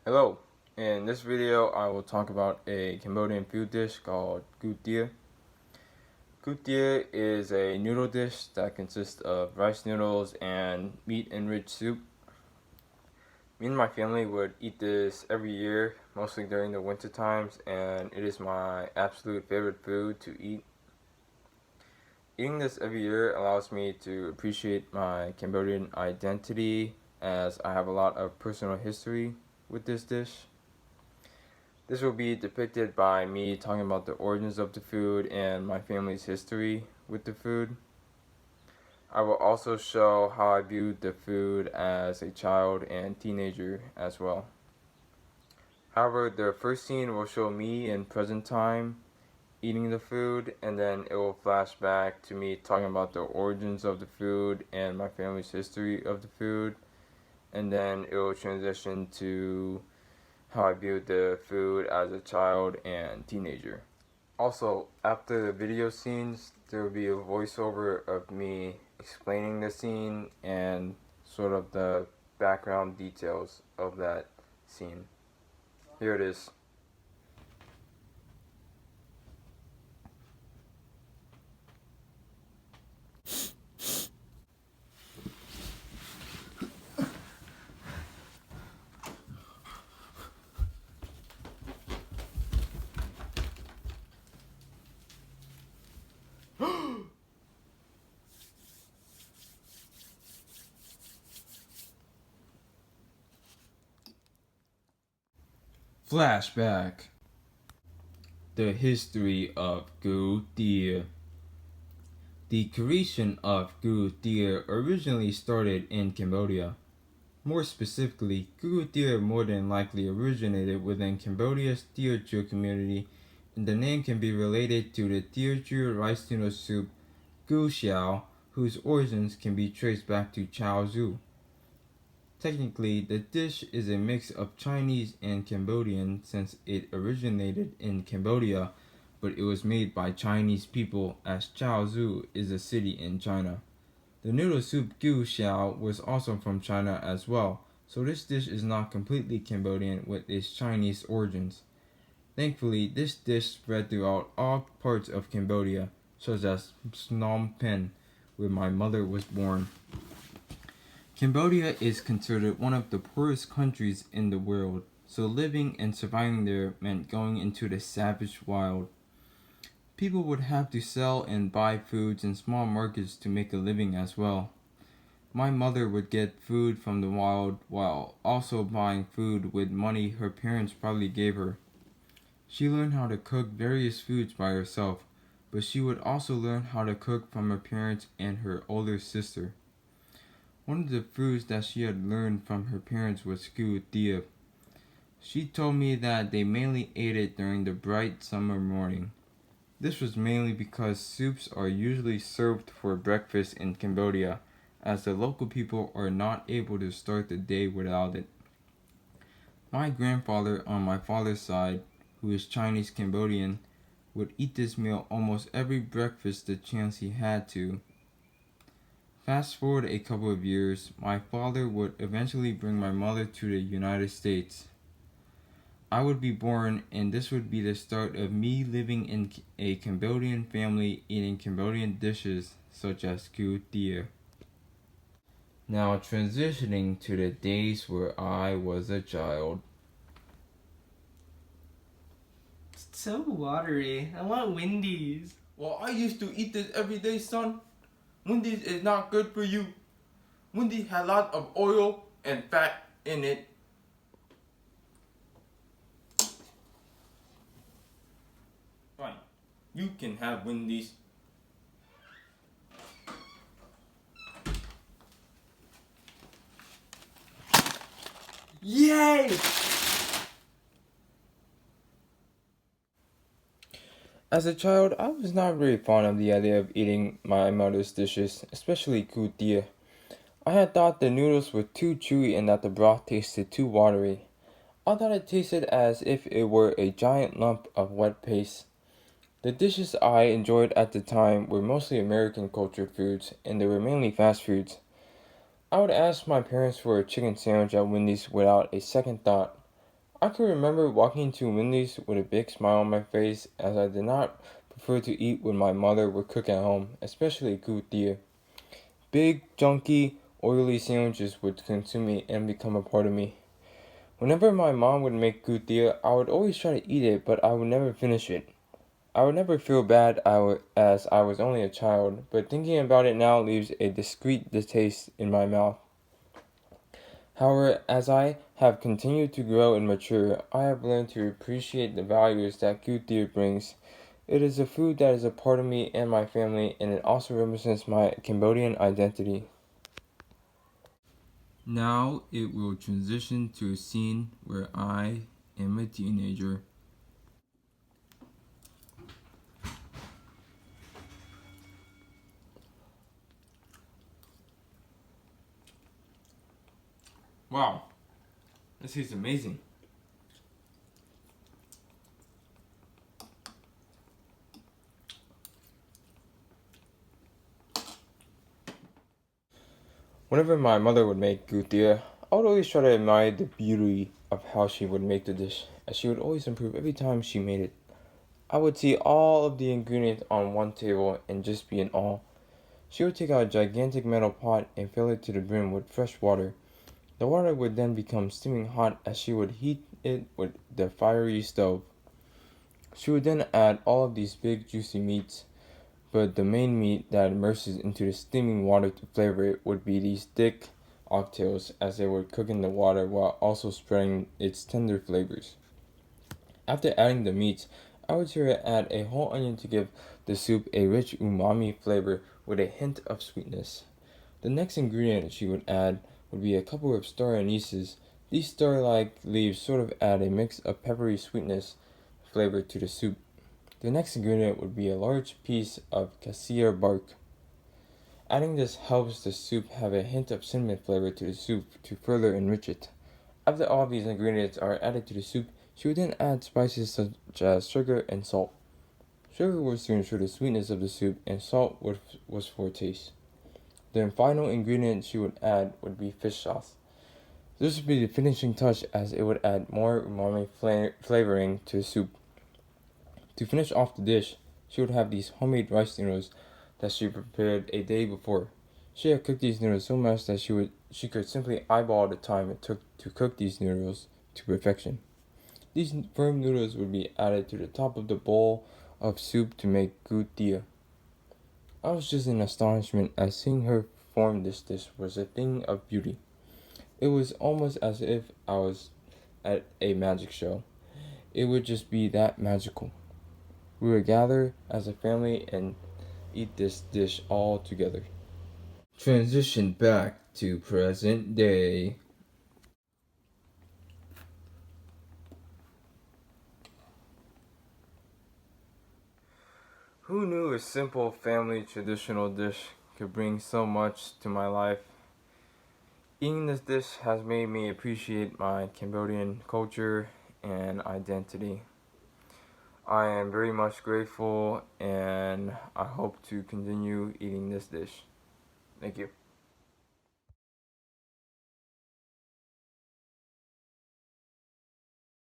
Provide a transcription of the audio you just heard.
Hello, in this video I will talk about a Cambodian food dish called Gu Tia. Gu Tia is a noodle dish that consists of rice noodles and meat-enriched soup. Me and my family would eat this every year, mostly during the winter times, and it is my absolute favorite food to eat. Eating this every year allows me to appreciate my Cambodian identity, as I have a lot of personal history with this dish. This will be depicted by me talking about the origins of the food and my family's history with the food. I will also show how I viewed the food as a child and teenager as well. However, the first scene will show me in present time eating the food, and then it will flash back to me talking about the origins of the food and my family's history of the food, and then it will transition to how I viewed the food as a child and teenager. Also, after the video scenes, there will be a voiceover of me explaining the scene and sort of the background details of that scene. Here it is. Flashback. The history of Gu Tia. The creation of Gu Tia originally started in Cambodia. More specifically, Gu Tia more than likely originated within Cambodia's Teochew community, and the name can be related to the Teochew rice noodle soup Gu Xiao, whose origins can be traced back to Chao Zhu. Technically, the dish is a mix of Chinese and Cambodian since it originated in Cambodia, but it was made by Chinese people as Chaozhou is a city in China. The noodle soup Gu Xiao was also from China as well, so this dish is not completely Cambodian with its Chinese origins. Thankfully, this dish spread throughout all parts of Cambodia, such as Phnom Penh, where my mother was born. Cambodia is considered one of the poorest countries in the world, so living and surviving there meant going into the savage wild. People would have to sell and buy foods in small markets to make a living as well. My mother would get food from the wild while also buying food with money her parents probably gave her. She learned how to cook various foods by herself, but she would also learn how to cook from her parents and her older sister. One of the foods that she had learned from her parents was Gu Tia. She told me that they mainly ate it during the bright summer morning. This was mainly because soups are usually served for breakfast in Cambodia, as the local people are not able to start the day without it. My grandfather on my father's side, who is Chinese Cambodian, would eat this meal almost every breakfast the chance he had to. Fast forward a couple of years, my father would eventually bring my mother to the United States. I would be born, and this would be the start of me living in a Cambodian family eating Cambodian dishes such as Gu Tia. Now transitioning to the days where I was a child. It's so watery. I want Wendy's. Well, I used to eat this every day, son. Wendy's is not good for you. Wendy's has a lot of oil and fat in it. Fine, you can have Wendy's. Yay! As a child, I was not very fond of the idea of eating my mother's dishes, especially Gu Tia. I had thought the noodles were too chewy and that the broth tasted too watery. I thought it tasted as if it were a giant lump of wet paste. The dishes I enjoyed at the time were mostly American cultured foods, and they were mainly fast foods. I would ask my parents for a chicken sandwich at Wendy's without a second thought. I can remember walking to Wendy's with a big smile on my face as I did not prefer to eat when my mother would cook at home, especially gudie. Big, junky, oily sandwiches would consume me and become a part of me. Whenever my mom would make gudie, I would always try to eat it, but I would never finish it. I would never feel bad as I was only a child, but thinking about it now leaves a discreet distaste in my mouth. However, as I have continued to grow and mature, I have learned to appreciate the values that gudie brings. It is a food that is a part of me and my family, and it also represents my Cambodian identity. Now it will transition to a scene where I am a teenager. Wow, this is amazing. Whenever my mother would make gudie, I would always try to admire the beauty of how she would make the dish, as she would always improve every time she made it. I would see all of the ingredients on one table and just be in awe. She would take out a gigantic metal pot and fill it to the brim with fresh water. The water would then become steaming hot as she would heat it with the fiery stove. She would then add all of these big juicy meats, but the main meat that immerses into the steaming water to flavor it would be these thick oxtails as they would cook in the water while also spreading its tender flavors. After adding the meats, I would try to add a whole onion to give the soup a rich umami flavor with a hint of sweetness. The next ingredient she would add would be a couple of star anise. These star-like leaves sort of add a mix of peppery sweetness flavor to the soup. The next ingredient would be a large piece of cassia bark. Adding this helps the soup have a hint of cinnamon flavor to the soup to further enrich it. After all these ingredients are added to the soup, she would then add spices such as sugar and salt. Sugar was to ensure the sweetness of the soup, and salt was for taste. The final ingredient she would add would be fish sauce. This would be the finishing touch as it would add more umami flavoring to the soup. To finish off the dish, she would have these homemade rice noodles that she prepared a day before. She had cooked these noodles so much that she could simply eyeball the time it took to cook these noodles to perfection. These firm noodles would be added to the top of the bowl of soup to make gudie. I was just in astonishment as seeing her form this dish was a thing of beauty. It was almost as if I was at a magic show. It would just be that magical. We would gather as a family and eat this dish all together. Transition back to present day. Who knew a simple family traditional dish could bring so much to my life? Eating this dish has made me appreciate my Cambodian culture and identity. I am very much grateful and I hope to continue eating this dish. Thank you.